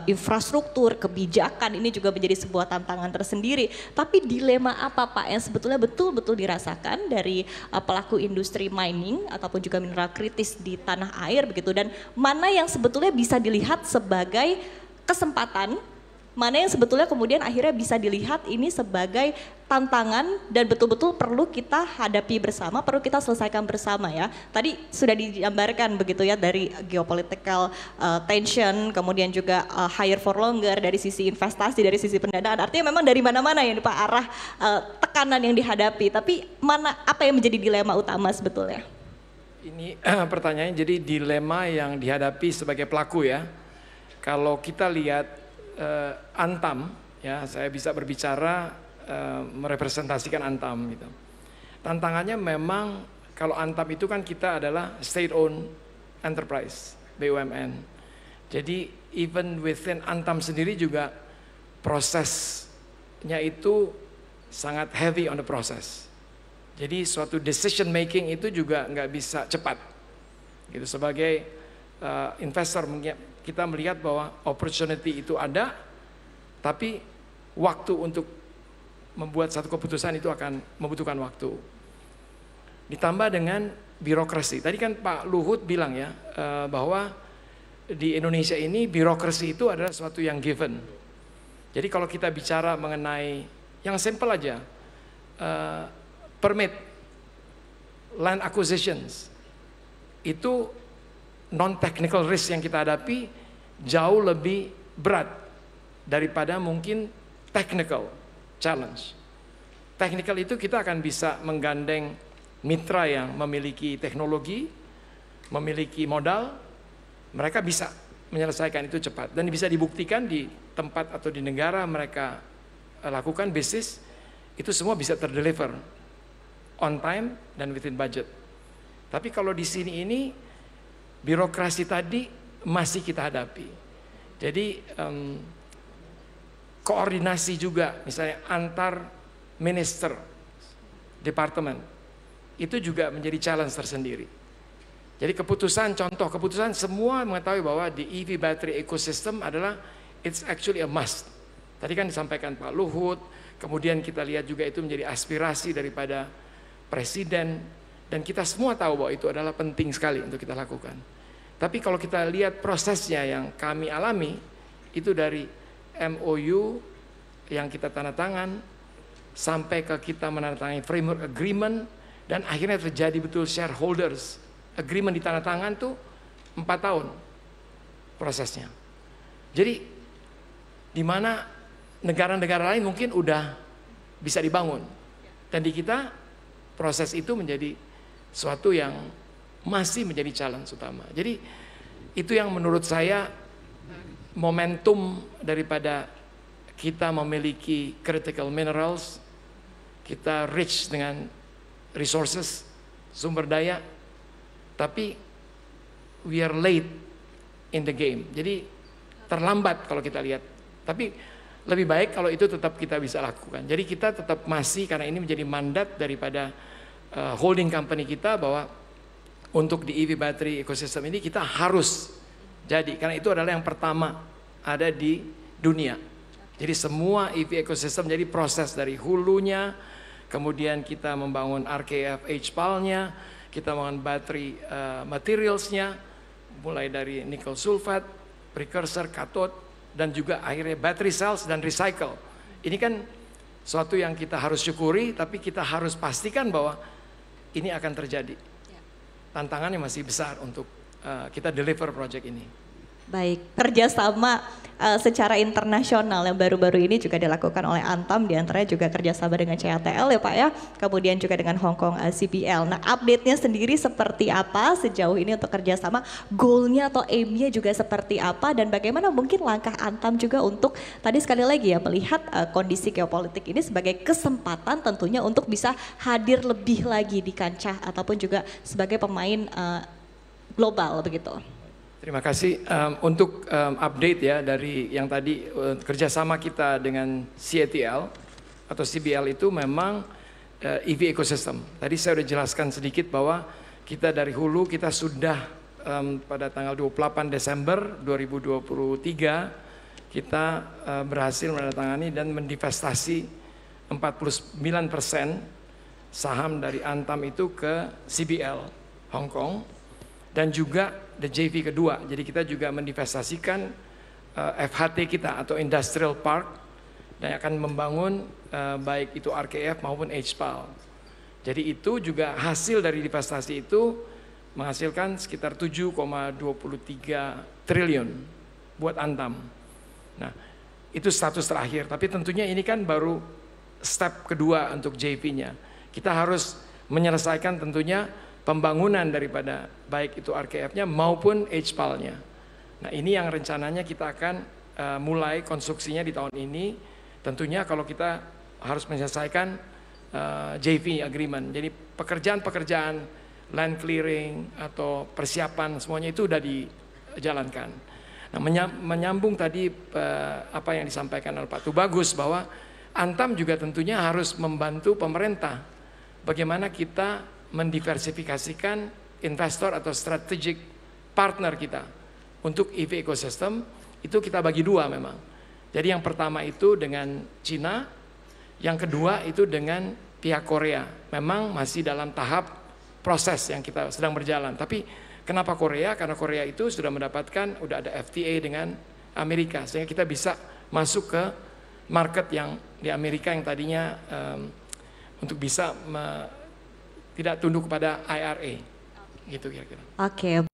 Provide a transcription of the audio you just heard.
infrastruktur, kebijakan ini juga menjadi sebuah tantangan tersendiri. Tapi dilema apa Pak yang sebetulnya betul-betul dirasakan dari pelaku industri mining ataupun juga mineral kritis di tanah air begitu, dan mana yang sebetulnya bisa dilihat sebagai kesempatan, mana yang sebetulnya kemudian akhirnya bisa dilihat ini sebagai tantangan dan betul-betul perlu kita hadapi bersama, perlu kita selesaikan bersama ya. Tadi sudah digambarkan begitu ya dari geopolitical tension, kemudian juga higher for longer dari sisi investasi, dari sisi pendanaan. Artinya memang dari mana-mana ya Pak arah tekanan yang dihadapi. Tapi apa yang menjadi dilema utama sebetulnya? Ini pertanyaannya, jadi dilema yang dihadapi sebagai pelaku ya. Kalau kita lihat Antam, ya saya bisa berbicara merepresentasikan Antam gitu. Tantangannya memang kalau Antam itu kan kita adalah state owned enterprise, BUMN. Jadi even within Antam sendiri juga prosesnya itu sangat heavy on the process. Jadi suatu decision making itu juga nggak bisa cepat. Gitu sebagai investor kita melihat bahwa opportunity itu ada, tapi waktu untuk membuat satu keputusan itu akan membutuhkan waktu. Ditambah dengan birokrasi. Tadi kan Pak Luhut bilang ya bahwa di Indonesia ini birokrasi itu adalah sesuatu yang given. Jadi kalau kita bicara mengenai yang simple aja, permit, land acquisitions, itu non-technical risk yang kita hadapi jauh lebih berat daripada mungkin technical challenge. Technical itu kita akan bisa menggandeng mitra yang memiliki teknologi, memiliki modal, mereka bisa menyelesaikan itu cepat dan bisa dibuktikan di tempat atau di negara mereka lakukan bisnis, itu semua bisa terdeliver on time dan within budget. Tapi kalau di sini ini birokrasi tadi masih kita hadapi. Jadi koordinasi juga misalnya antar minister, departemen, itu juga menjadi challenge tersendiri. Jadi contoh keputusan semua mengetahui bahwa di EV battery ecosystem adalah it's actually a must. Tadi kan disampaikan Pak Luhut, kemudian kita lihat juga itu menjadi aspirasi daripada Presiden, dan kita semua tahu bahwa itu adalah penting sekali untuk kita lakukan. Tapi kalau kita lihat prosesnya yang kami alami, itu dari MOU yang kita tanda tangan, sampai ke kita menandatangani framework agreement, dan akhirnya terjadi betul shareholders agreement ditandatangan tuh 4 tahun prosesnya. Jadi di mana negara-negara lain mungkin udah bisa dibangun, dan di kita proses itu menjadi suatu yang masih menjadi challenge utama. Jadi itu yang menurut saya momentum daripada kita memiliki critical minerals, kita rich dengan resources, sumber daya, tapi we are late in the game. Jadi terlambat kalau kita lihat. Tapi lebih baik kalau itu tetap kita bisa lakukan. Jadi kita tetap masih, karena ini menjadi mandat daripada holding company kita, bahwa untuk di EV battery ecosystem ini kita harus jadi, karena itu adalah yang pertama ada di dunia. Jadi semua EV ecosystem jadi proses dari hulunya, kemudian kita membangun RKF HPAL-nya, kita membangun battery materialsnya, mulai dari nickel sulfate, precursor, cathode, dan juga akhirnya battery cells dan recycle. Ini kan suatu yang kita harus syukuri, tapi kita harus pastikan bahwa ini akan terjadi. Tantangannya masih besar untuk kita deliver project ini. Baik, kerjasama secara internasional yang baru-baru ini juga dilakukan oleh Antam, diantaranya juga kerjasama dengan CATL ya Pak ya, kemudian juga dengan Hong Kong CPL. Nah, update-nya sendiri seperti apa sejauh ini untuk kerjasama, goal-nya atau aim-nya juga seperti apa, dan bagaimana mungkin langkah Antam juga untuk tadi sekali lagi ya melihat kondisi geopolitik ini sebagai kesempatan tentunya untuk bisa hadir lebih lagi di kancah ataupun juga sebagai pemain global begitu. Terima kasih untuk update ya dari yang tadi kerjasama kita dengan CATL atau CBL itu memang EV ecosystem. Tadi saya sudah jelaskan sedikit bahwa kita dari hulu kita sudah pada tanggal 28 Desember 2023 kita berhasil menandatangani dan mendivestasi 49% saham dari Antam itu ke CBL Hong Kong dan juga the JV kedua. Jadi kita juga mendivestasikan FHT kita atau Industrial Park dan akan membangun baik itu RKF maupun HPAL. Jadi itu juga hasil dari divestasi itu menghasilkan sekitar 7,23 triliun buat Antam. Nah, itu status terakhir. Tapi tentunya ini kan baru step kedua untuk JV-nya. Kita harus menyelesaikan tentunya pembangunan daripada baik itu RKF-nya maupun HPAL-nya. Nah, ini yang rencananya kita akan mulai konstruksinya di tahun ini. Tentunya kalau kita harus menyelesaikan JV agreement. Jadi pekerjaan-pekerjaan land clearing atau persiapan semuanya itu sudah dijalankan. Nah, menyambung tadi apa yang disampaikan oleh Pak Tubagus bahwa Antam juga tentunya harus membantu pemerintah bagaimana kita mendiversifikasikan investor atau strategic partner kita untuk EV ecosystem. Itu kita bagi dua memang. Jadi yang pertama itu dengan Cina, yang kedua itu dengan pihak Korea. Memang masih dalam tahap proses yang kita sedang berjalan. Tapi kenapa Korea? Karena Korea itu sudah mendapatkan, udah ada FTA dengan Amerika. Sehingga kita bisa masuk ke market yang di Amerika yang tadinya untuk bisa tidak tunduk kepada IRA. Gitu kira-kira. Oke.